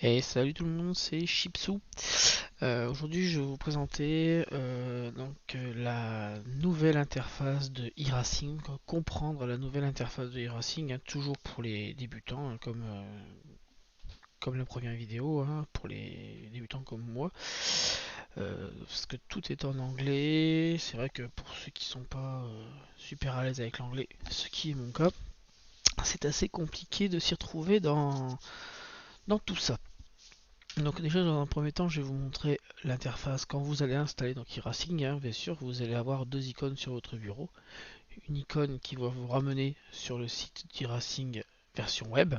Et salut tout le monde, c'est Chipsou. Aujourd'hui, je vais vous présenter la nouvelle interface de e-racing, comprendre la nouvelle interface de e-racing, hein, toujours pour les débutants, hein, comme la première vidéo, hein, pour les débutants comme moi. Parce que tout est en anglais. C'est vrai que pour ceux qui sont pas super à l'aise avec l'anglais, ce qui est mon cas, c'est assez compliqué de s'y retrouver dans tout ça. Donc déjà dans un premier temps je vais vous montrer l'interface quand vous allez installer donc e-racing, hein, bien sûr vous allez avoir deux icônes sur votre bureau. Une icône qui va vous ramener sur le site d'e-racing version web,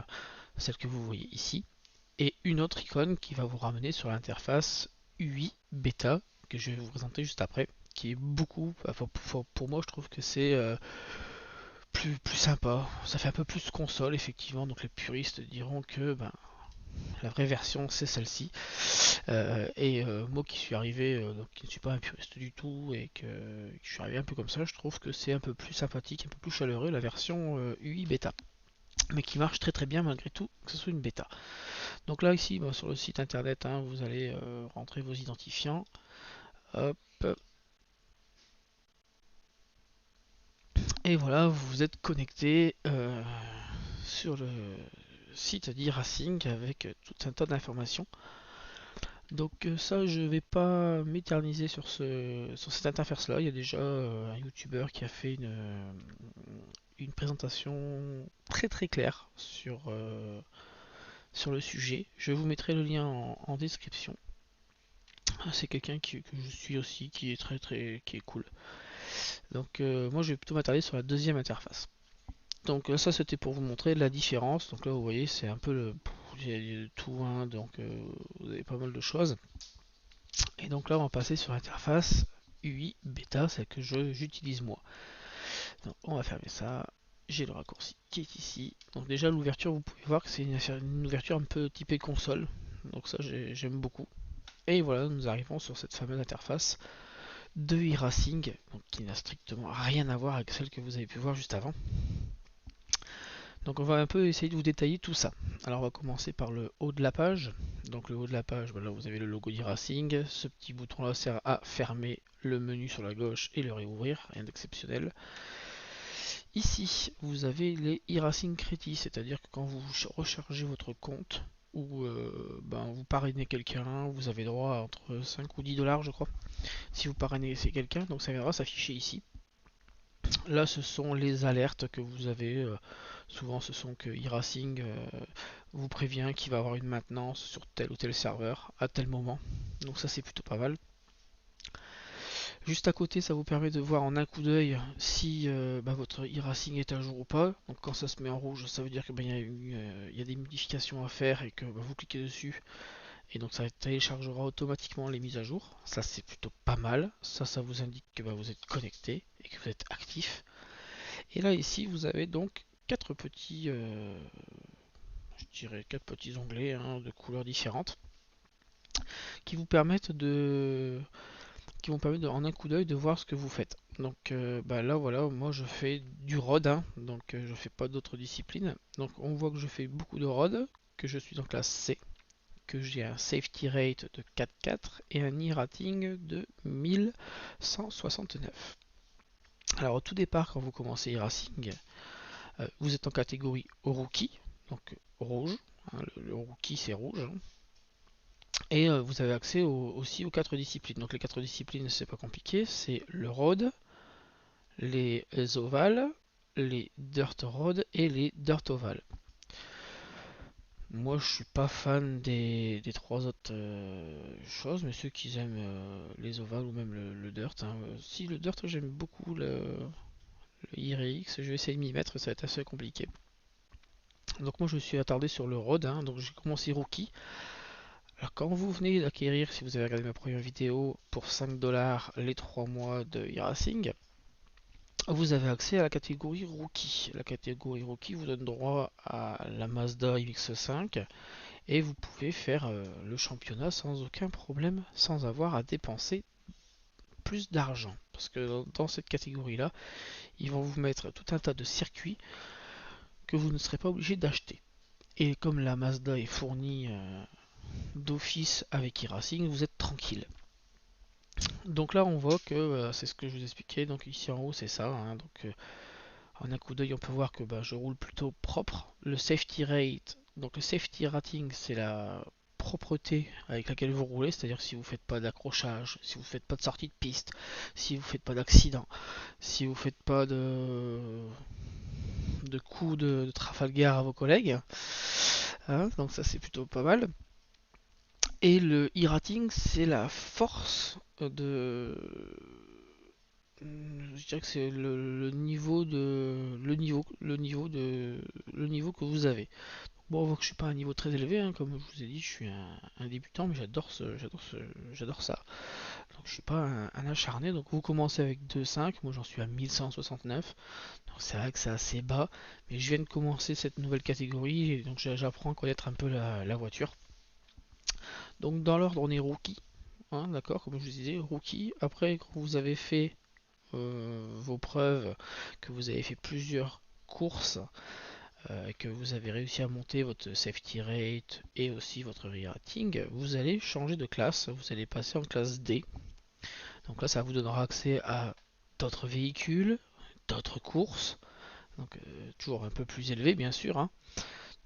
celle que vous voyez ici, et une autre icône qui va vous ramener sur l'interface UI bêta que je vais vous présenter juste après, qui est beaucoup, enfin, pour moi je trouve que c'est plus sympa, ça fait un peu plus console effectivement, donc les puristes diront que la vraie version c'est celle-ci. Moi qui suis arrivé, donc qui ne suis pas un puriste du tout et que je suis arrivé un peu comme ça, je trouve que c'est un peu plus sympathique, un peu plus chaleureux la version UI bêta. Mais qui marche très très bien malgré tout, que ce soit une bêta. Donc là ici sur le site internet, hein, vous allez rentrer vos identifiants. Hop. Et voilà, vous vous êtes connecté sur le site d'e-racing avec tout un tas d'informations. Donc ça, je vais pas m'éterniser sur cette interface là. Il y a déjà un YouTuber qui a fait une présentation très très claire sur le sujet. Je vous mettrai le lien en description. C'est quelqu'un que je suis aussi, qui est qui est cool. Donc moi je vais plutôt m'attarder sur la deuxième interface. Donc ça c'était pour vous montrer la différence. Donc là vous voyez c'est un peu il y a de tout, hein, donc vous avez pas mal de choses. Et donc là, on va passer sur l'interface UI bêta, celle que j'utilise moi. Donc on va fermer ça. J'ai le raccourci qui est ici. Donc déjà l'ouverture, vous pouvez voir que c'est une ouverture un peu typée console. Donc ça j'aime beaucoup. Et voilà, nous arrivons sur cette fameuse interface de e-racing, qui n'a strictement rien à voir avec celle que vous avez pu voir juste avant. Donc on va un peu essayer de vous détailler tout ça. Alors on va commencer par le haut de la page. Donc le haut de la page, voilà, vous avez le logo d'e-racing. Ce petit bouton là sert à fermer le menu sur la gauche et le réouvrir, rien d'exceptionnel. Ici, vous avez les e-racing crédits, c'est-à-dire que quand vous rechargez votre compte ou vous parrainez quelqu'un, vous avez droit à entre 5 ou 10 dollars je crois. Si vous parrainez quelqu'un, donc ça viendra s'afficher ici. Là, ce sont les alertes que vous avez. Souvent, ce sont que e-racing vous prévient qu'il va avoir une maintenance sur tel ou tel serveur à tel moment. Donc ça, c'est plutôt pas mal. Juste à côté, ça vous permet de voir en un coup d'œil si votre e-racing est à jour ou pas. Donc quand ça se met en rouge, ça veut dire qu'il y a des modifications à faire et que vous cliquez dessus. Et donc ça téléchargera automatiquement les mises à jour. Ça, c'est plutôt pas mal. Ça vous indique que vous êtes connecté et que vous êtes actif. Et là ici vous avez donc quatre petits, je dirais quatre petits onglets, hein, de couleurs différentes qui vous permettent en un coup d'œil de voir ce que vous faites. Donc là voilà, moi je fais du road, hein, donc je fais pas d'autres disciplines. Donc on voit que je fais beaucoup de road, que je suis en classe C, que j'ai un safety rate de 4,4 et un e-rating de 1169. Alors au tout départ quand vous commencez e-racing, vous êtes en catégorie rookie, donc rouge, hein, le rookie c'est rouge, hein. Et vous avez accès aussi aux quatre disciplines. Donc les quatre disciplines, c'est pas compliqué, c'est le road, les ovales, les dirt road et les dirt ovales. Moi je suis pas fan des trois autres choses, mais ceux qui aiment les ovales ou même le dirt, hein. Si le dirt j'aime beaucoup le IRX, je vais essayer de m'y mettre, ça va être assez compliqué. Donc moi je suis attardé sur le road, hein, donc j'ai commencé rookie. Alors quand vous venez d'acquérir, si vous avez regardé ma première vidéo, pour 5 dollars les 3 mois de e-racing, vous avez accès à la catégorie rookie. La catégorie rookie vous donne droit à la Mazda MX-5 et vous pouvez faire le championnat sans aucun problème, sans avoir à dépenser plus d'argent. Parce que dans cette catégorie-là, ils vont vous mettre tout un tas de circuits que vous ne serez pas obligé d'acheter. Et comme la Mazda est fournie d'office avec e-racing, vous êtes tranquille. Donc là on voit que c'est ce que je vous expliquais, donc ici en haut c'est ça, hein. Donc en un coup d'œil on peut voir que je roule plutôt propre. Le safety rate, donc le safety rating c'est la propreté avec laquelle vous roulez, c'est-à-dire si vous ne faites pas d'accrochage, si vous ne faites pas de sortie de piste, si vous ne faites pas d'accident, si vous ne faites pas de coups de Trafalgar à vos collègues, hein, donc ça c'est plutôt pas mal. Et le e-rating c'est la force de, je dirais que c'est le niveau que vous avez. Bon, on voit que je suis pas à un niveau très élevé, hein, comme je vous ai dit, je suis un débutant, mais j'adore ça. Donc je suis pas un acharné. Donc vous commencez avec 2.5, moi j'en suis à 1169. Donc c'est vrai que c'est assez bas, mais je viens de commencer cette nouvelle catégorie, et donc j'apprends à connaître un peu la voiture. Donc dans l'ordre on est rookie, hein, d'accord, comme je vous disais, rookie. Après quand vous avez fait vos preuves, que vous avez fait plusieurs courses, que vous avez réussi à monter votre safety rate et aussi votre rating, vous allez changer de classe, vous allez passer en classe D. Donc là, ça vous donnera accès à d'autres véhicules, d'autres courses, donc toujours un peu plus élevé bien sûr, hein.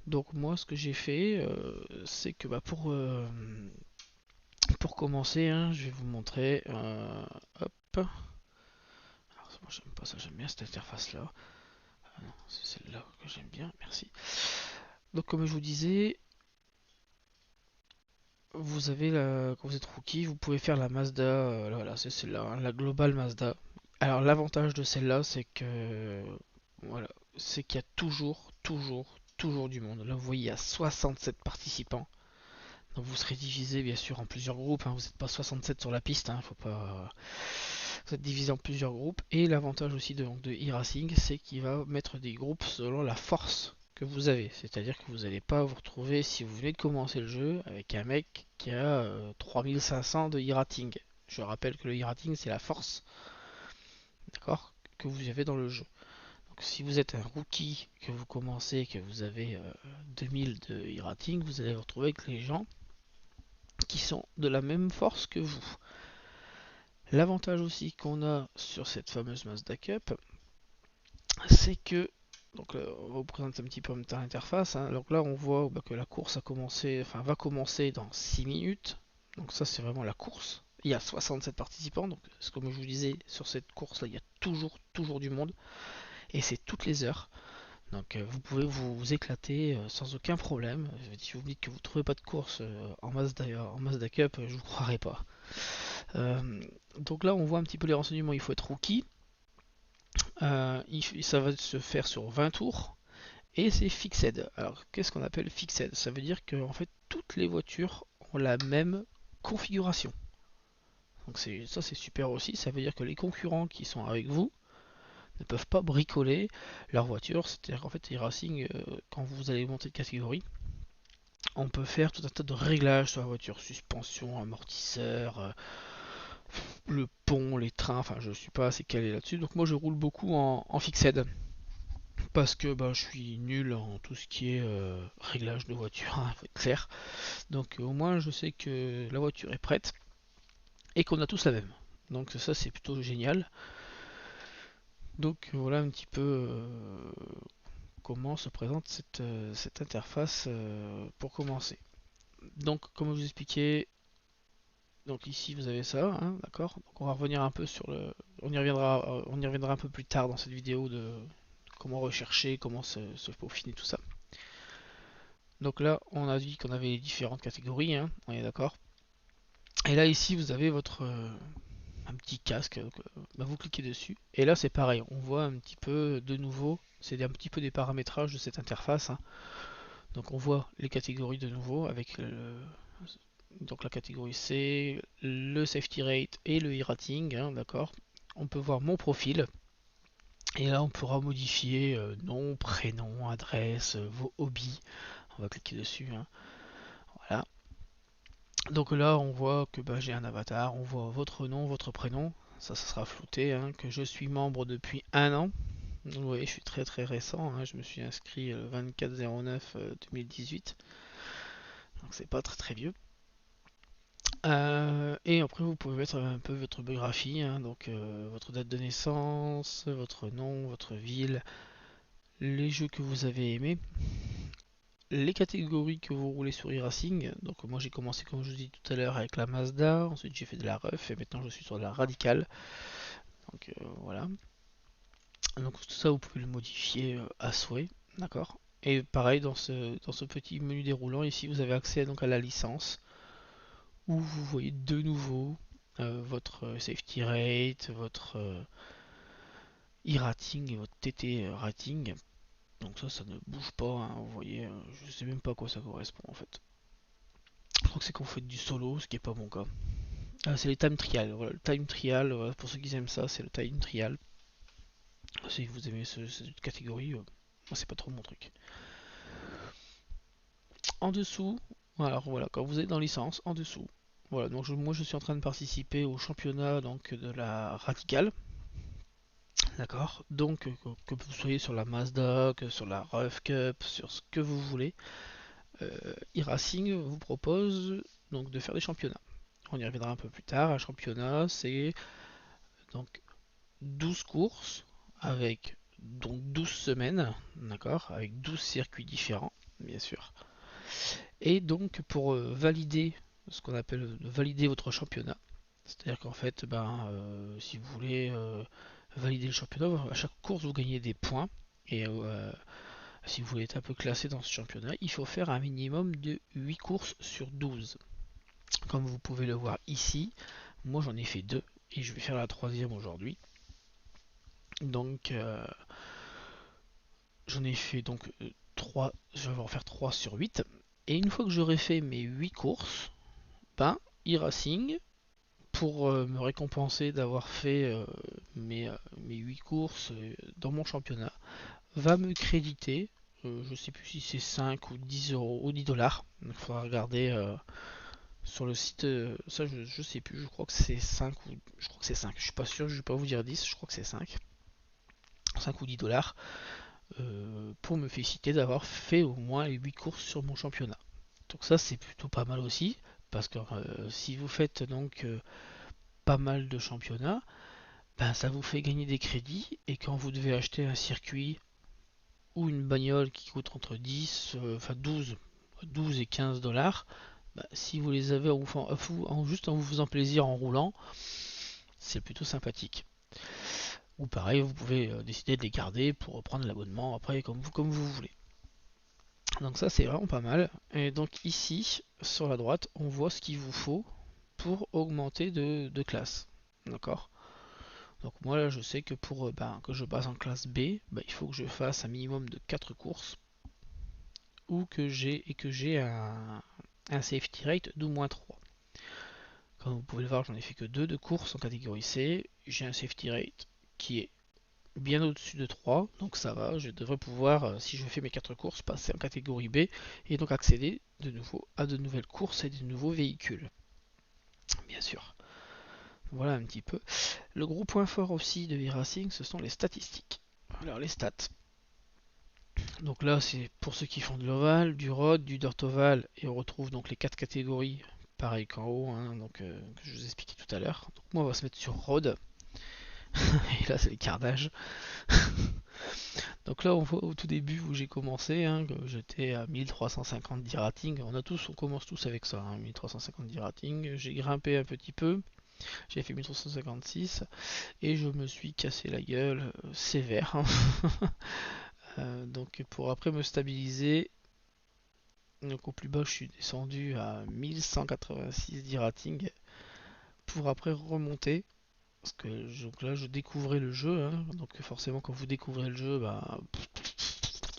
Donc moi, ce que j'ai fait, c'est que pour commencer, hein, je vais vous montrer. Hop. Alors, moi, j'aime pas ça, j'aime bien cette interface là. C'est celle-là que j'aime bien, merci. Donc comme je vous disais, quand vous êtes rookie, vous pouvez faire la Mazda, voilà, c'est celle-là, hein, la Global Mazda. Alors l'avantage de celle-là, c'est que voilà, c'est qu'il y a toujours du monde. Là, vous voyez, il y a 67 participants. Donc vous serez divisé bien sûr en plusieurs groupes, hein. Vous n'êtes pas 67 sur la piste, hein, faut pas. Vous êtes divisé en plusieurs groupes. Et l'avantage aussi de e-racing, c'est qu'il va mettre des groupes selon la force que vous avez. C'est-à-dire que vous n'allez pas vous retrouver, si vous venez de commencer le jeu, avec un mec qui a 3500 de e-rating. Je rappelle que le e-rating c'est la force, d'accord, que vous avez dans le jeu. Donc si vous êtes un rookie, que vous commencez, que vous avez 2000 de e-rating, vous allez vous retrouver avec les gens qui sont de la même force que vous. L'avantage aussi qu'on a sur cette fameuse Mazda Cup, c'est que, donc on va vous présenter un petit peu l'interface, hein. Donc là on voit que la course va commencer dans 6 minutes. Donc ça c'est vraiment la course. Il y a 67 participants, donc comme je vous disais, sur cette course là il y a toujours du monde, et c'est toutes les heures. Donc vous pouvez vous éclater sans aucun problème. Si vous me dites que vous ne trouvez pas de course en Mazda Cup, je vous croirai pas. Euh, donc là on voit un petit peu les renseignements, il faut être rookie. Ça va se faire sur 20 tours. Et c'est fixed. Alors qu'est-ce qu'on appelle fixed? Ça veut dire que en fait toutes les voitures ont la même configuration. Donc ça c'est super aussi. Ça veut dire que les concurrents qui sont avec vous ne peuvent pas bricoler leur voiture. C'est-à-dire qu'en fait, e-racing, quand vous allez monter de catégorie, on peut faire tout un tas de réglages sur la voiture, suspension, amortisseur, le pont, les trains. Enfin, je suis pas assez calé là-dessus. Donc moi, je roule beaucoup en fixed parce que je suis nul en tout ce qui est réglage de voiture, hein, faut être clair. Donc au moins, je sais que la voiture est prête et qu'on a tous la même. Donc ça, c'est plutôt génial. Donc voilà un petit peu comment se présente cette interface pour commencer. Donc comme je vous expliquais, donc ici vous avez ça, hein, d'accord. Donc on va revenir un peu sur on y reviendra un peu plus tard dans cette vidéo de comment rechercher, comment se peaufiner tout ça. Donc là on a dit qu'on avait les différentes catégories, hein, on est d'accord. Et là ici vous avez votre un petit casque, donc, vous cliquez dessus et là c'est pareil, on voit un petit peu de nouveau, c'est un petit peu des paramétrages de cette interface, hein. Donc on voit les catégories de nouveau avec donc la catégorie C, le safety rate et le e-rating, hein, d'accord. On peut voir mon profil et là on pourra modifier nom, prénom, adresse, vos hobbies. On va cliquer dessus, hein. Voilà. Donc là on voit que j'ai un avatar, on voit votre nom, votre prénom, ça sera flouté, hein, que je suis membre depuis 1 an. Vous voyez, je suis très récent, hein, je me suis inscrit le 24/09/2018. donc c'est pas très très vieux. Et après vous pouvez mettre un peu votre biographie, hein, donc votre date de naissance, votre nom, votre ville, les jeux que vous avez aimés, les catégories que vous roulez sur e-racing. Donc moi j'ai commencé comme je vous dis tout à l'heure avec la Mazda, ensuite j'ai fait de la Ref et maintenant je suis sur la Radicale. Donc voilà. Donc tout ça vous pouvez le modifier à souhait, d'accord. Et pareil dans ce petit menu déroulant ici vous avez accès donc à la licence où vous voyez de nouveau votre safety rate, votre e-rating et votre TT rating. Donc ça ne bouge pas, hein, vous voyez, je sais même pas à quoi ça correspond en fait. Je crois que c'est quand vous faites du solo, ce qui est pas mon cas. C'est les time trial, voilà, le time trial, voilà, pour ceux qui aiment ça, c'est le time trial. Si vous aimez cette catégorie, moi c'est pas trop mon truc. En dessous, alors voilà, quand vous êtes dans licence, en dessous, voilà, donc moi je suis en train de participer au championnat donc de la Radicale. D'accord. Donc, que vous soyez sur la Mazda, que sur la Rough Cup, sur ce que vous voulez, e-Racing vous propose donc de faire des championnats. On y reviendra un peu plus tard. Un championnat, c'est donc 12 courses avec donc 12 semaines, d'accord, avec 12 circuits différents, bien sûr. Et donc, pour valider ce qu'on appelle valider votre championnat, c'est-à-dire qu'en fait, si vous voulez valider le championnat, à chaque course vous gagnez des points. Et si vous voulez être un peu classé dans ce championnat, il faut faire un minimum de 8 courses sur 12. Comme vous pouvez le voir ici, moi j'en ai fait 2 et je vais faire la troisième aujourd'hui. Donc j'en ai fait donc 3, je vais en faire 3 sur 8. Et une fois que j'aurai fait mes 8 courses, ben e-Racing, pour me récompenser d'avoir fait mes 8 courses dans mon championnat, va me créditer, je sais plus si c'est 5 ou 10 euros ou 10 dollars. Il faudra regarder sur le site, ça je sais plus, je crois que c'est 5 ou je crois que c'est 5. Je suis pas sûr, je vais pas vous dire 10, je crois que c'est 5 ou 10 dollars pour me féliciter d'avoir fait au moins les 8 courses sur mon championnat. Donc ça c'est plutôt pas mal aussi parce que si vous faites donc pas mal de championnats, ben, ça vous fait gagner des crédits et quand vous devez acheter un circuit ou une bagnole qui coûte entre 12 et 15 dollars, bah, si vous les avez juste en vous faisant plaisir en roulant, c'est plutôt sympathique. Ou pareil, vous pouvez décider de les garder pour reprendre l'abonnement après comme vous voulez. Donc ça c'est vraiment pas mal. Et donc ici, sur la droite, on voit ce qu'il vous faut pour augmenter de classe. D'accord. Donc moi là je sais que pour que je passe en classe B, il faut que je fasse un minimum de 4 courses ou que j'ai un safety rate d'au moins 3. Comme vous pouvez le voir, j'en ai fait que 2 de courses en catégorie C. J'ai un safety rate qui est bien au-dessus de 3, donc ça va, je devrais pouvoir, si je fais mes 4 courses, passer en catégorie B et donc accéder de nouveau à de nouvelles courses et de nouveaux véhicules. Bien sûr. Voilà un petit peu. Le gros point fort aussi de e-Racing, ce sont les statistiques. Alors les stats. Donc là, c'est pour ceux qui font de l'oval, du road, du dirt oval, et on retrouve donc les 4 catégories, pareil qu'en haut, hein, donc, que je vous expliquais tout à l'heure. Donc moi, on va se mettre sur road, et là, c'est les cardages. Donc là, on voit au tout début où j'ai commencé, hein, que j'étais à 1350 rating. On commence tous avec ça, hein, 1350 rating. J'ai grimpé un petit peu, j'ai fait 1356, et je me suis cassé la gueule sévère. Hein. Donc pour après me stabiliser, donc au plus bas je suis descendu à 1186 rating pour après remonter. Parce que donc là je découvrais le jeu, hein, donc forcément quand vous découvrez le jeu,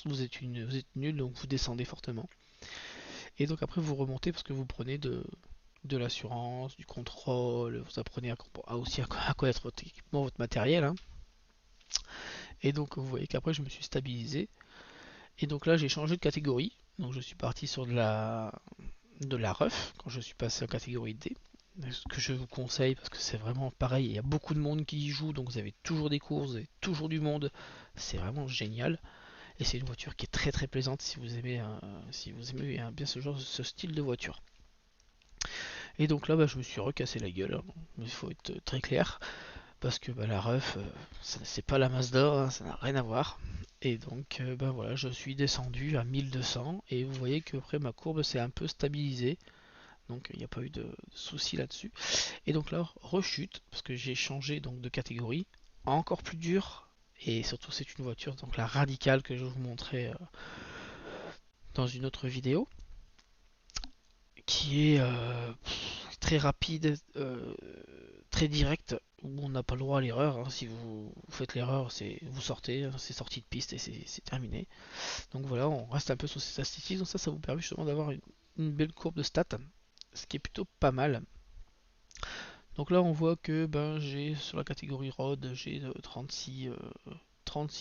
vous êtes nul, donc vous descendez fortement. Et donc après vous remontez parce que vous prenez de l'assurance, du contrôle, vous apprenez aussi à connaître votre équipement, votre matériel. Hein. Et donc vous voyez qu'après je me suis stabilisé. Et donc là j'ai changé de catégorie. Donc je suis parti sur de la ref quand je suis passé en catégorie D. Ce que je vous conseille parce que c'est vraiment pareil, il y a beaucoup de monde qui y joue, donc vous avez toujours des courses, vous avez toujours du monde, c'est vraiment génial. Et c'est une voiture qui est très très plaisante si vous aimez bien ce style de voiture. Et donc là, bah, je me suis recassé la gueule, hein. Il faut être très clair, parce que bah, la ref, c'est pas la Mazda, hein, ça n'a rien à voir. Et donc, bah, voilà, je suis descendu à 1200, et vous voyez que après ma courbe s'est un peu stabilisée, donc il n'y a pas eu de souci là-dessus. Et donc là, rechute, parce que j'ai changé donc de catégorie, encore plus dur, et surtout c'est une voiture, donc la radicale que je vous montrais dans une autre vidéo, qui est très rapide, très directe, où on n'a pas le droit à l'erreur, hein. Si vous faites l'erreur, vous sortez, hein, c'est sorti de piste et c'est terminé. Donc voilà, on reste un peu sur ces statistiques, donc ça vous permet justement d'avoir une belle courbe de stats, ce qui est plutôt pas mal. Donc là on voit que ben, j'ai sur la catégorie road, j'ai 36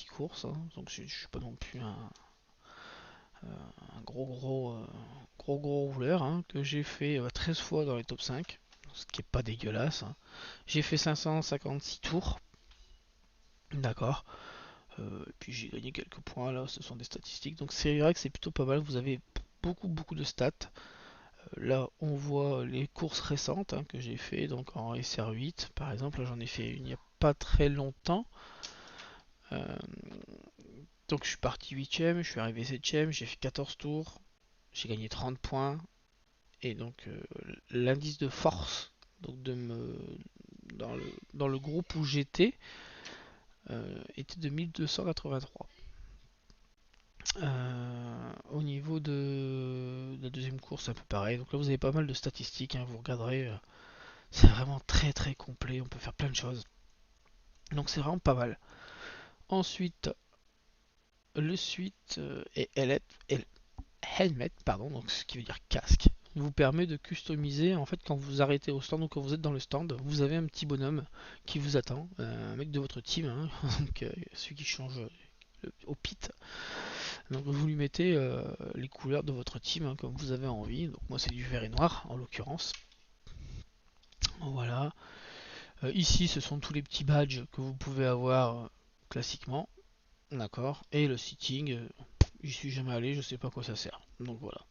courses, hein. Donc je suis pas non plus un gros rouleur, hein, que j'ai fait 13 fois dans les top 5, ce qui est pas dégueulasse, hein. J'ai fait 556 tours, d'accord. Et puis j'ai gagné quelques points là, ce sont des statistiques. Donc c'est vrai que c'est plutôt pas mal, vous avez beaucoup de stats. Là on voit les courses récentes, hein, que j'ai fait, donc en SR8 par exemple, j'en ai fait une il n'y a pas très longtemps. Euh, donc je suis parti 8ème, je suis arrivé 7ème, j'ai fait 14 tours, j'ai gagné 30 points. Et donc l'indice de force donc dans le groupe où j'étais était de 1283. Au niveau de la deuxième course, c'est un peu pareil. Donc là, vous avez pas mal de statistiques, hein, vous regarderez. C'est vraiment très très complet. On peut faire plein de choses. Donc c'est vraiment pas mal. Ensuite, le suite est helmet, pardon, donc ce qui veut dire casque, vous permet de customiser. En fait, quand vous arrêtez au stand ou quand vous êtes dans le stand, vous avez un petit bonhomme qui vous attend, un mec de votre team, hein, donc celui qui change au pit. Donc vous lui mettez les couleurs de votre team, hein, comme vous avez envie. Donc moi c'est du vert et noir en l'occurrence. Voilà. Ici ce sont tous les petits badges que vous pouvez avoir classiquement. D'accord. Et le sitting, j'y suis jamais allé, je sais pas à quoi ça sert. Donc voilà.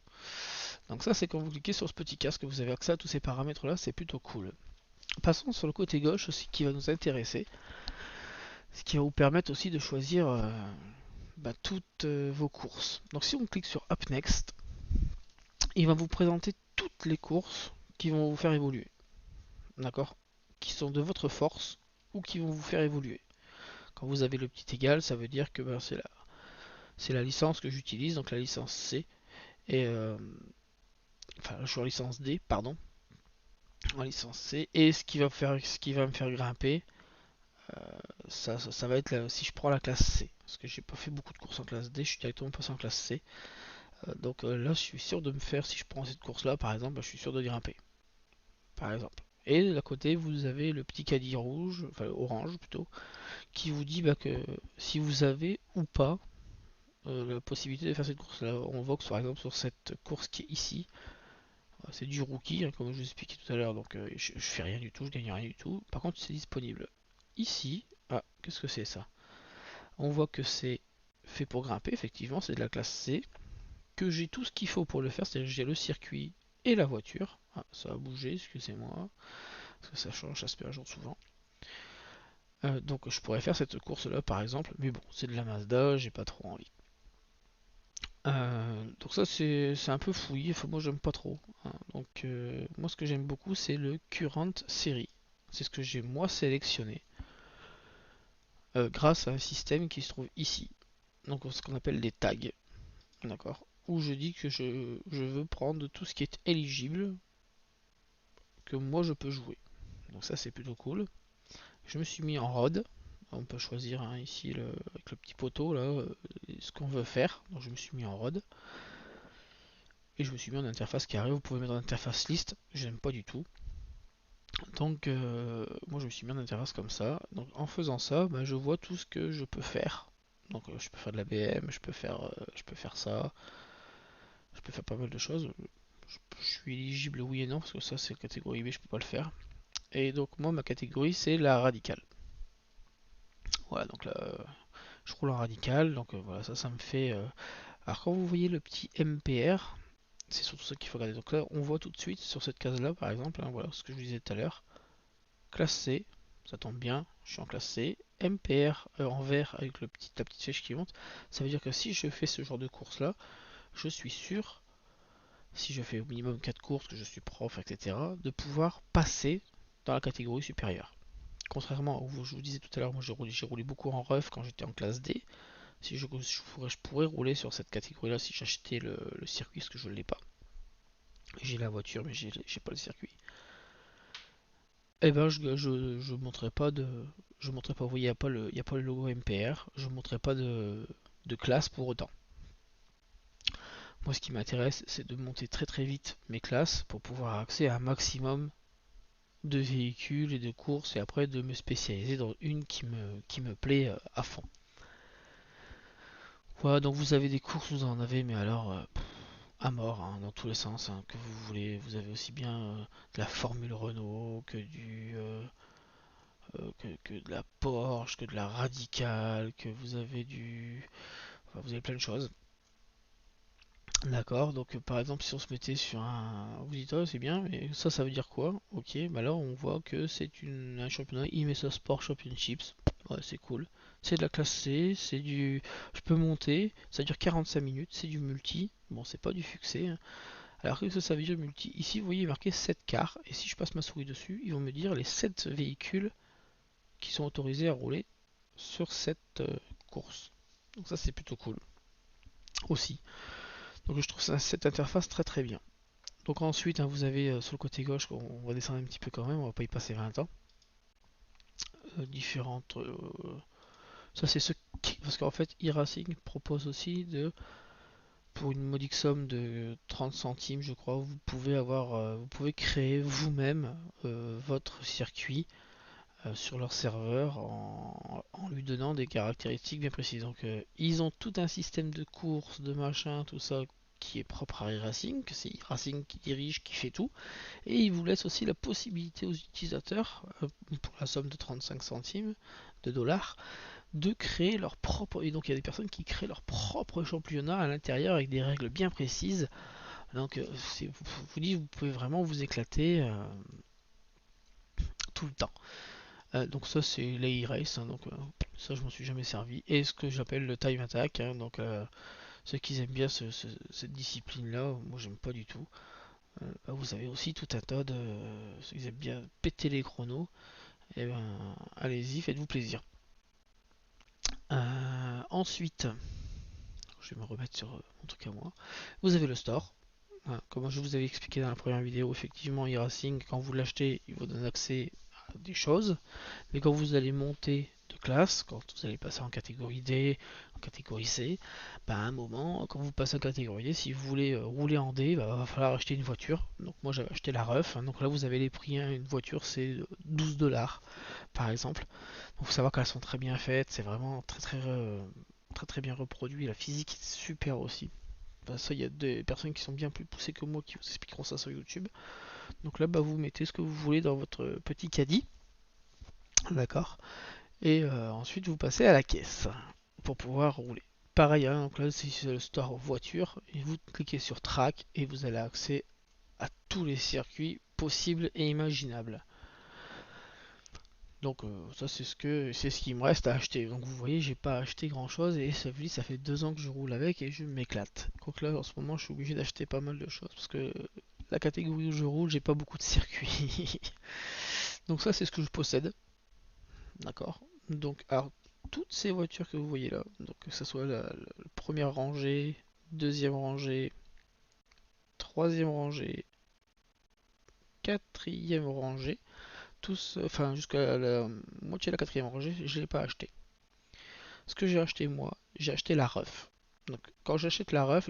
Donc ça c'est quand vous cliquez sur ce petit casque, vous avez accès à tous ces paramètres là, c'est plutôt cool. Passons sur le côté gauche aussi qui va nous intéresser, ce qui va vous permettre aussi de choisir toutes vos courses. Donc si on clique sur Up Next, il va vous présenter toutes les courses qui vont vous faire évoluer, d'accord, qui sont de votre force ou qui vont vous faire évoluer. Quand vous avez le petit égal, ça veut dire que ben, c'est la licence que j'utilise, donc la licence C, et enfin je suis en licence D, pardon, en licence C, et ce qui va me faire grimper, ça va être si je prends la classe C, parce que j'ai pas fait beaucoup de courses en classe D, je suis directement passé en classe C. Donc là, je suis sûr de me faire, si je prends cette course-là, par exemple, je suis sûr de grimper, par exemple. Et de l'à côté, vous avez le petit caddie rouge, enfin orange plutôt, qui vous dit que si vous avez ou pas la possibilité de faire cette course-là. On voit que par exemple sur cette course qui est ici, c'est du rookie, hein, comme je vous expliquais tout à l'heure, donc je fais rien du tout, je gagne rien du tout. Par contre, c'est disponible. Ici, qu'est-ce que c'est ça? On voit que c'est fait pour grimper, effectivement, c'est de la classe C, que j'ai tout ce qu'il faut pour le faire, c'est-à-dire que j'ai le circuit et la voiture. Ah, ça a bougé, excusez-moi, parce que ça change, ça se perd à jour souvent. Donc je pourrais faire cette course-là par exemple, mais bon, c'est de la Mazda, j'ai pas trop envie. Donc ça c'est un peu fouillé, enfin, moi j'aime pas trop, hein. Donc moi ce que j'aime beaucoup c'est le Current Series. C'est ce que j'ai moi sélectionné grâce à un système qui se trouve ici. Donc ce qu'on appelle des tags, d'accord, où je dis que je veux prendre tout ce qui est éligible, que moi je peux jouer. Donc ça c'est plutôt cool. Je me suis mis en road. On peut choisir, hein, ici avec le petit poteau là ce qu'on veut faire. Donc je me suis mis en road. Et je me suis mis en interface carré. Vous pouvez mettre en interface liste. J'aime pas du tout. Donc moi je me suis mis en interface comme ça. Donc en faisant ça, je vois tout ce que je peux faire. Donc je peux faire de la BM, je peux faire ça. Je peux faire pas mal de choses. Je suis éligible oui et non parce que ça c'est catégorie B, je peux pas le faire. Et donc moi ma catégorie c'est la radicale. Voilà, donc là Je roule en radical, donc voilà, ça me fait... Alors quand vous voyez le petit MPR, c'est surtout ça qu'il faut regarder. Donc là, on voit tout de suite sur cette case-là, par exemple, hein, voilà ce que je vous disais tout à l'heure. Classe C, ça tombe bien, je suis en classe C. MPR en vert avec la petite flèche qui monte, ça veut dire que si je fais ce genre de course-là, je suis sûr, si je fais au minimum 4 courses, que je suis prof, etc., de pouvoir passer dans la catégorie supérieure. Contrairement à où je vous disais tout à l'heure, moi j'ai roulé beaucoup en ref quand j'étais en classe D. Si je pourrais rouler sur cette catégorie-là si j'achetais le circuit, parce que je ne l'ai pas. J'ai la voiture, mais j'ai pas le circuit. Eh ben, je montrerai pas de, je montrerai pas. Vous voyez, il y a pas le logo MPR. Je montrerai pas de classe pour autant. Moi, ce qui m'intéresse, c'est de monter très très vite mes classes pour pouvoir avoir accès à un maximum de véhicules et de courses et après de me spécialiser dans une qui me plaît à fond. Voilà, donc vous avez des courses, vous en avez, mais alors à mort, hein, dans tous les sens hein, que vous voulez. Vous avez aussi bien de la Formule Renault que de la Porsche, que de la Radical, que vous avez enfin, vous avez plein de choses. D'accord, donc par exemple si on se mettait sur un... Vous dites oh, c'est bien, mais ça veut dire quoi? Ok, bah là on voit que c'est un championnat IMSA Sport Championships. Ouais, c'est cool. C'est de la classe C, c'est du... Je peux monter, ça dure 45 minutes, c'est du multi. Bon, c'est pas du succès, hein. Alors que ça veut dire multi? Ici, vous voyez, il est marqué 7 cars, et si je passe ma souris dessus, ils vont me dire les 7 véhicules qui sont autorisés à rouler sur cette course. Donc ça, c'est plutôt cool aussi. Donc je trouve cette interface très très bien. Donc ensuite, hein, vous avez sur le côté gauche, on va descendre un petit peu quand même, on va pas y passer 20 ans. Différentes... ça c'est ce qui... Parce qu'en fait, e-Racing propose aussi de... Pour une modique somme de 30 centimes, je crois, vous pouvez créer vous-même votre circuit sur leur serveur en lui donnant des caractéristiques bien précises. Donc ils ont tout un système de courses, de machin, tout ça qui est propre à e-Racing, que c'est e-Racing qui dirige, qui fait tout. Et ils vous laissent aussi la possibilité aux utilisateurs, pour la somme de 35 centimes de dollars, de créer leur propre... Et donc il y a des personnes qui créent leur propre championnat à l'intérieur avec des règles bien précises. Donc vous dites, vous pouvez vraiment vous éclater tout le temps. Donc ça c'est les e-race, hein, donc ça je m'en suis jamais servi. Et ce que j'appelle le time attack, hein, donc ceux qui aiment bien cette discipline là, moi j'aime pas du tout. Vous avez aussi tout un tas de ceux qui aiment bien péter les chronos, et ben allez-y, faites-vous plaisir. Ensuite, je vais me remettre sur mon truc à moi. Vous avez le store. Voilà, comme je vous avais expliqué dans la première vidéo, effectivement, e-Racing, quand vous l'achetez, il vous donne accès à des choses. Mais quand vous allez monter de classe, quand vous allez passer en catégorie D, en catégorie C, bah à un moment, quand vous passez en catégorie D, si vous voulez rouler en D, bah, va falloir acheter une voiture. Donc moi j'avais acheté la Ref, hein, donc là vous avez les prix, hein, une voiture c'est 12 dollars par exemple. Donc il faut savoir qu'elles sont très bien faites, c'est vraiment très bien reproduit, la physique est super aussi. Bah, ça, il y a des personnes qui sont bien plus poussées que moi qui vous expliqueront ça sur YouTube. Donc là, bah, vous mettez ce que vous voulez dans votre petit caddie, d'accord. Et ensuite, vous passez à la caisse pour pouvoir rouler. Pareil, hein, donc là, c'est le store voiture. Et vous cliquez sur Track et vous avez accès à tous les circuits possibles et imaginables. Donc ça c'est ce qui me reste à acheter. Donc vous voyez, j'ai pas acheté grand chose et ça fait 2 ans que je roule avec et je m'éclate. Donc là en ce moment je suis obligé d'acheter pas mal de choses parce que la catégorie où je roule, j'ai pas beaucoup de circuits. Donc ça c'est ce que je possède. D'accord. Donc alors toutes ces voitures que vous voyez là, donc que ce soit la première rangée, deuxième rangée, troisième rangée, quatrième rangée, tous, enfin jusqu'à la moitié de la quatrième rangée, je l'ai pas acheté. Ce que j'ai acheté moi, j'ai acheté la ref. Donc quand j'achète la ref,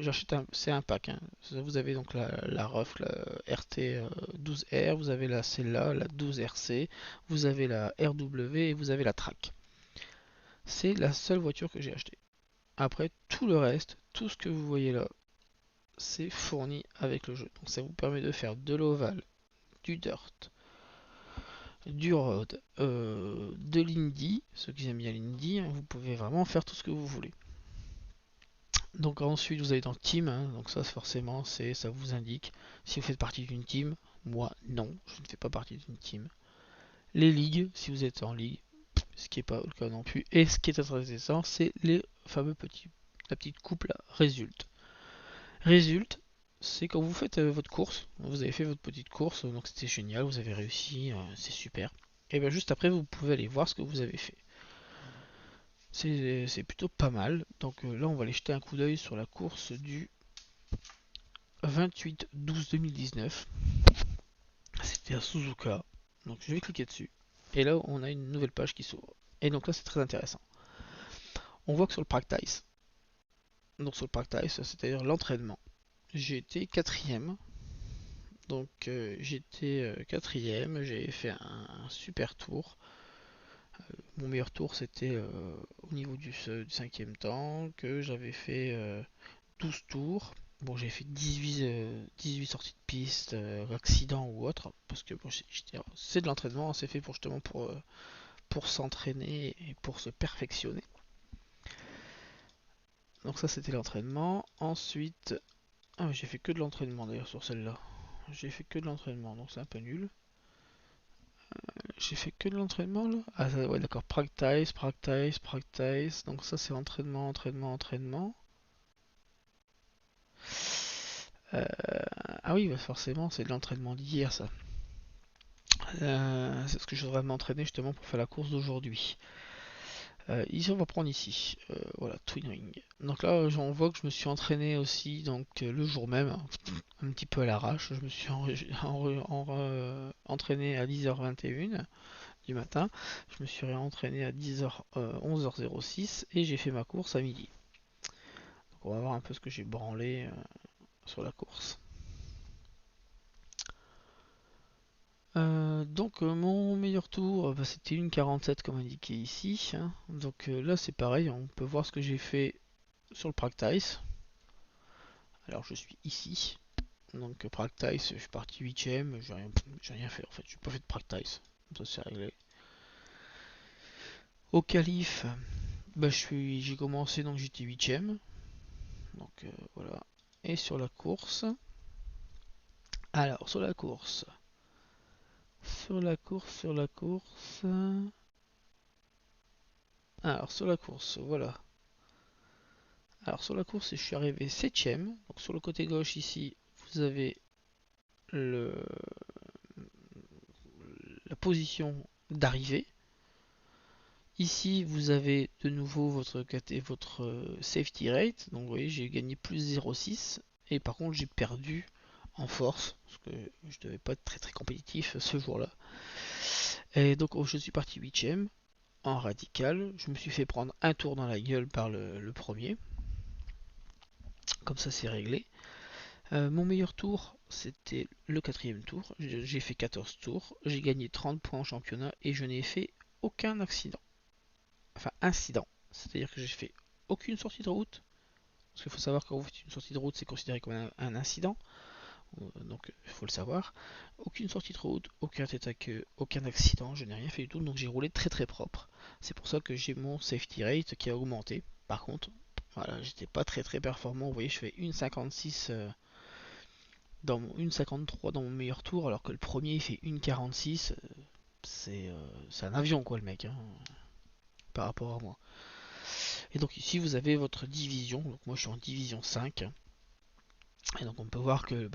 c'est un pack, hein. Vous avez donc la ref, la RT 12R, vous avez celle-là, la 12RC, vous avez la RW et vous avez la track. C'est la seule voiture que j'ai achetée. Après tout le reste, tout ce que vous voyez là, c'est fourni avec le jeu. Donc ça vous permet de faire de l'ovale, du dirt, du road, de l'Indy, ceux qui aiment bien l'Indy, vous pouvez vraiment faire tout ce que vous voulez. Donc ensuite vous allez dans Team, donc ça forcément ça vous indique si vous faites partie d'une team. Moi non, je ne fais pas partie d'une team. Les ligues, si vous êtes en ligue, ce qui n'est pas le cas non plus. Et ce qui est très intéressant, c'est les fameux la petite coupe là, résulte. Résulte, c'est quand vous faites votre course, vous avez fait votre petite course, donc c'était génial, vous avez réussi, c'est super. Et bien juste après, vous pouvez aller voir ce que vous avez fait. C'est plutôt pas mal. Donc là, on va aller jeter un coup d'œil sur la course du 28-12-2019. C'était à Suzuka. Donc je vais cliquer dessus. Et là, on a une nouvelle page qui s'ouvre. Et donc là, c'est très intéressant. On voit que sur le practice, donc sur le practice, c'est-à-dire l'entraînement, j'ai été quatrième. Donc j'étais quatrième, j'ai fait un super tour. Mon meilleur tour c'était au niveau du 5e temps, que j'avais fait 12 tours. Bon, j'ai fait 18 sorties de piste, accident ou autre, parce que bon, c'est de l'entraînement, c'est fait justement pour s'entraîner et pour se perfectionner. Donc ça c'était l'entraînement. Ensuite, j'ai fait que de l'entraînement d'ailleurs sur celle-là. J'ai fait que de l'entraînement, donc c'est un peu nul. J'ai fait que de l'entraînement là. Ah ouais d'accord, practice, practice, practice. Donc ça c'est entraînement, entraînement, entraînement. Ah oui, bah forcément c'est de l'entraînement d'hier ça. C'est ce que je devrais m'entraîner justement pour faire la course d'aujourd'hui. Ici on va prendre ici, voilà, Twin Ring. Donc là on voit que je me suis entraîné aussi donc le jour même, un petit peu à l'arrache. Je me suis entraîné à 10h21 du matin. Je me suis réentraîné à 11h06 et j'ai fait ma course à midi. Donc on va voir un peu ce que j'ai branlé sur la course. Donc mon meilleur tour, bah, c'était une 47 comme indiqué ici. Donc là c'est pareil, on peut voir ce que j'ai fait sur le practice. Alors je suis ici. Donc practice, je suis parti 8ème, j'ai rien fait en fait, j'ai pas fait de practice. Ça c'est réglé. Au qualif, bah, j'ai commencé donc j'étais 8ème. Donc voilà. Et sur la course. Alors sur la course. Sur la course, sur la course. Alors sur la course, voilà. Alors sur la course, je suis arrivé 7ème. Donc sur le côté gauche ici, vous avez le, la position d'arrivée. Ici, vous avez de nouveau votre safety rate. Donc vous voyez, j'ai gagné plus 0,6. Et par contre, j'ai perdu en force. Parce que je devais pas être très très compétitif ce jour-là. Et donc je suis parti 8ème en radical. Je me suis fait prendre un tour dans la gueule par le premier. Comme ça, c'est réglé. Mon meilleur tour, c'était le 4ème tour. J'ai fait 14 tours. J'ai gagné 30 points en championnat et je n'ai fait aucun accident. Enfin, incident. C'est-à-dire que j'ai fait aucune sortie de route. Parce qu'il faut savoir que quand vous faites une sortie de route, c'est considéré comme un incident. Donc, il faut le savoir. Aucune sortie de route, aucun tête à queue, aucun accident. Je n'ai rien fait du tout. Donc, j'ai roulé très très propre. C'est pour ça que j'ai mon safety rate qui a augmenté. Par contre, voilà, j'étais pas très très performant. Vous voyez, je fais 1,56 dans mon 1,53 dans mon meilleur tour, alors que le premier il fait 1,46. C'est un avion quoi le mec, par rapport à moi. Et donc ici vous avez votre division. Donc moi je suis en division 5. Et donc on peut voir que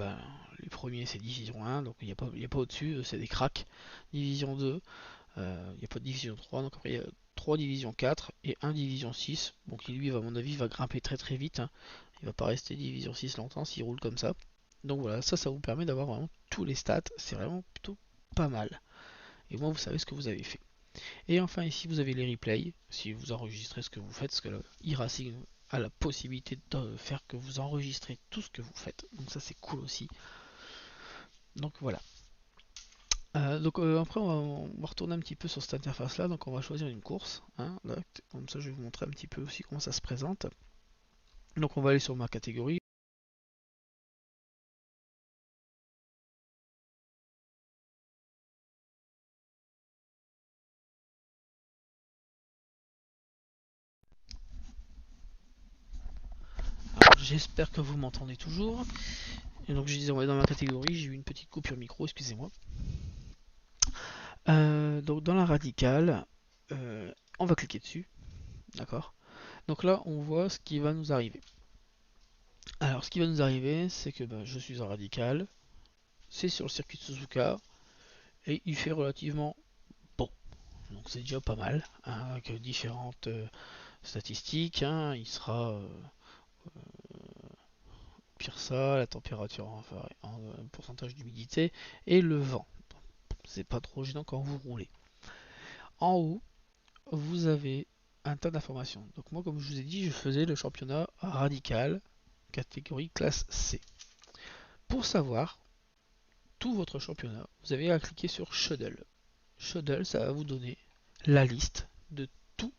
les premiers c'est division 1, donc il n'y a pas au-dessus, c'est des cracks. Division 2, il n'y a pas de division 3, donc après il y a 3 division 4 et 1 division 6. Bon qui lui à mon avis va grimper très très vite. Il va pas rester division 6 longtemps s'il roule comme ça. Donc voilà, ça vous permet d'avoir vraiment tous les stats, c'est vraiment plutôt pas mal. Et moi vous savez ce que vous avez fait. Et enfin ici vous avez les replays, si vous enregistrez ce que vous faites, parce que e-racing a la possibilité de faire que vous enregistrez tout ce que vous faites. Donc ça c'est cool aussi. Donc voilà. Donc après on va retourner un petit peu sur cette interface là, donc on va choisir une course. Comme ça je vais vous montrer un petit peu aussi comment ça se présente. Donc on va aller sur ma catégorie. j'espère que vous m'entendez toujours. Et donc je disais, on va dans ma catégorie, j'ai eu une petite coupure micro, excusez-moi. Donc dans la radicale, on va cliquer dessus, d'accord. Donc là, on voit ce qui va nous arriver. Alors, ce qui va nous arriver, c'est que je suis en radical, c'est sur le circuit de Suzuka, et il fait relativement bon. Donc c'est déjà pas mal, hein, avec différentes statistiques. Hein. Il sera pire ça, la température en pourcentage d'humidité et le vent. C'est pas trop gênant quand vous roulez. En haut, vous avez un tas d'informations. Donc moi, comme je vous ai dit, je faisais le championnat radical, catégorie classe C. Pour savoir tout votre championnat, vous avez à cliquer sur Shuttle. Shuttle, ça va vous donner la liste de tous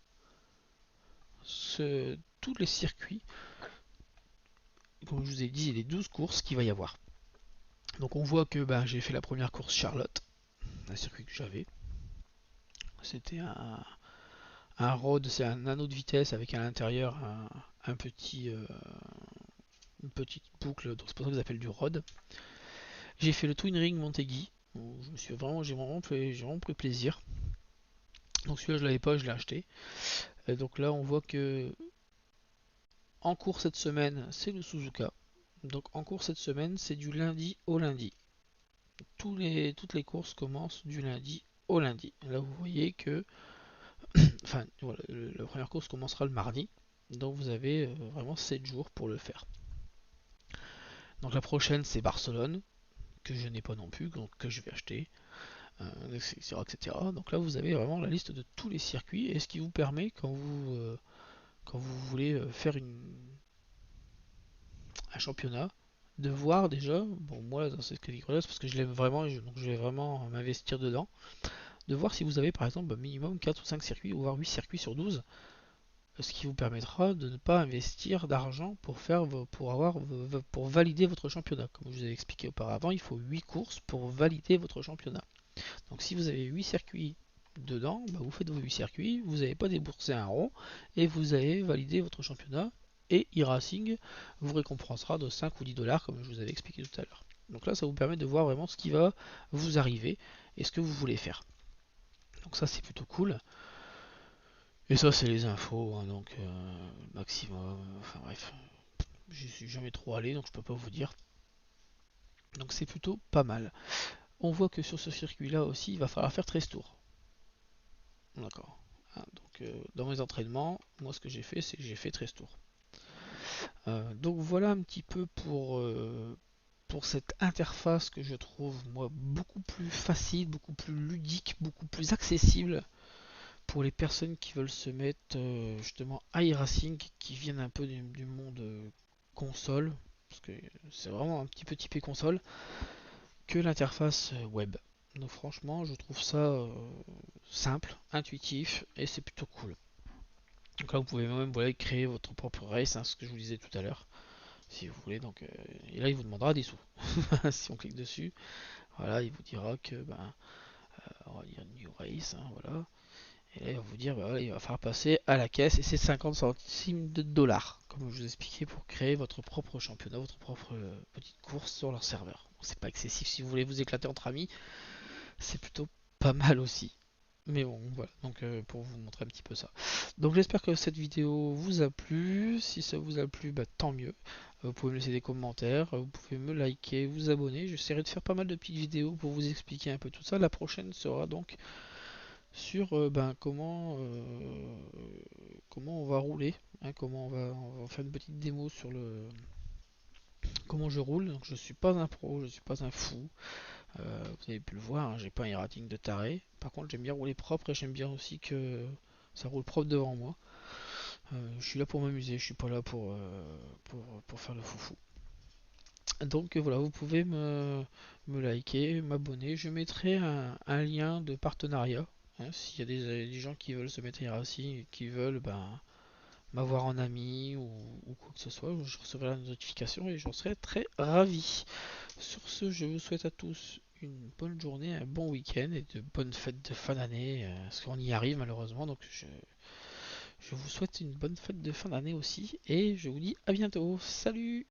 les circuits, comme je vous ai dit, les 12 courses qu'il va y avoir. Donc on voit que j'ai fait la première course Charlotte, un circuit que j'avais. C'était un road, c'est un anneau de vitesse avec à l'intérieur un petit, une petite boucle, donc c'est pour ça qu'ils appellent du road. J'ai fait le Twin Ring Montéguy, j'ai vraiment pris plaisir. Donc celui-là je l'avais pas, je l'ai acheté. Et donc là on voit que en cours cette semaine c'est le Suzuka. Donc en cours cette semaine c'est du lundi au lundi. Toutes les courses commencent du lundi au lundi. Là vous voyez que enfin voilà, la première course commencera le mardi. Donc vous avez vraiment 7 jours pour le faire. Donc la prochaine c'est Barcelone, que je n'ai pas non plus, donc que je vais acheter, etc., etc. Donc là vous avez vraiment la liste de tous les circuits et ce qui vous permet quand vous voulez faire un championnat de voir déjà, bon moi dans cette catégorie là c'est parce que je l'aime vraiment, donc je vais vraiment m'investir dedans, de voir si vous avez par exemple minimum 4 ou 5 circuits ou voire 8 circuits sur 12, ce qui vous permettra de ne pas investir d'argent pour valider votre championnat. Comme je vous ai expliqué auparavant, il faut 8 courses pour valider votre championnat. Donc si vous avez 8 circuits dedans, vous faites vos 8 circuits, vous n'avez pas déboursé un rond et vous avez validé votre championnat et e-racing vous récompensera de 5 ou 10 dollars comme je vous avais expliqué tout à l'heure. Donc là ça vous permet de voir vraiment ce qui va vous arriver et ce que vous voulez faire. Donc ça c'est plutôt cool. Et ça c'est les infos, hein, donc maximum, enfin bref, j'y suis jamais trop allé donc je peux pas vous dire. Donc c'est plutôt pas mal. On voit que sur ce circuit là aussi il va falloir faire 13 tours. D'accord. Ah, donc dans mes entraînements, moi ce que j'ai fait, c'est que j'ai fait 13 tours. Donc voilà un petit peu pour cette interface que je trouve moi beaucoup plus facile, beaucoup plus ludique, beaucoup plus accessible pour les personnes qui veulent se mettre justement à iRacing, qui viennent un peu du monde console, parce que c'est vraiment un petit peu typé console, que l'interface web. Donc franchement, je trouve ça simple, intuitif et c'est plutôt cool. Donc là, vous pouvez même créer votre propre race, hein, ce que je vous disais tout à l'heure, si vous voulez. Donc, et là, il vous demandera des sous. Si on clique dessus, voilà, il vous dira que, on va dire New Race, hein, voilà. Et là, il va vous dire, voilà, il va falloir passer à la caisse et c'est 50 centimes de dollars, comme je vous expliquais, pour créer votre propre championnat, votre propre petite course sur leur serveur. Bon, c'est pas excessif si vous voulez vous éclater entre amis, c'est plutôt pas mal aussi. Mais bon, voilà, donc pour vous montrer un petit peu ça. Donc j'espère que cette vidéo vous a plu. Si ça vous a plu, tant mieux. Vous pouvez me laisser des commentaires, vous pouvez me liker, vous abonner. J'essaierai de faire pas mal de petites vidéos pour vous expliquer un peu tout ça. La prochaine sera donc sur comment on va rouler, hein, on va faire une petite démo sur le comment je roule. Donc je suis pas un pro, je suis pas un fou. Vous avez pu le voir, hein, j'ai pas un rating de taré. Par contre, j'aime bien rouler propre et j'aime bien aussi que ça roule propre devant moi. Je suis là pour m'amuser, je suis pas là pour faire le foufou. Donc voilà, vous pouvez me liker, m'abonner. Je mettrai un lien de partenariat. Hein, s'il y a des gens qui veulent se mettre à iRacing, qui veulent m'avoir en ami ou quoi que ce soit, je recevrai la notification et j'en serai très ravi. Sur ce, je vous souhaite à tous une bonne journée, un bon week-end et de bonnes fêtes de fin d'année, parce qu'on y arrive malheureusement, donc je vous souhaite une bonne fête de fin d'année aussi et je vous dis à bientôt. Salut!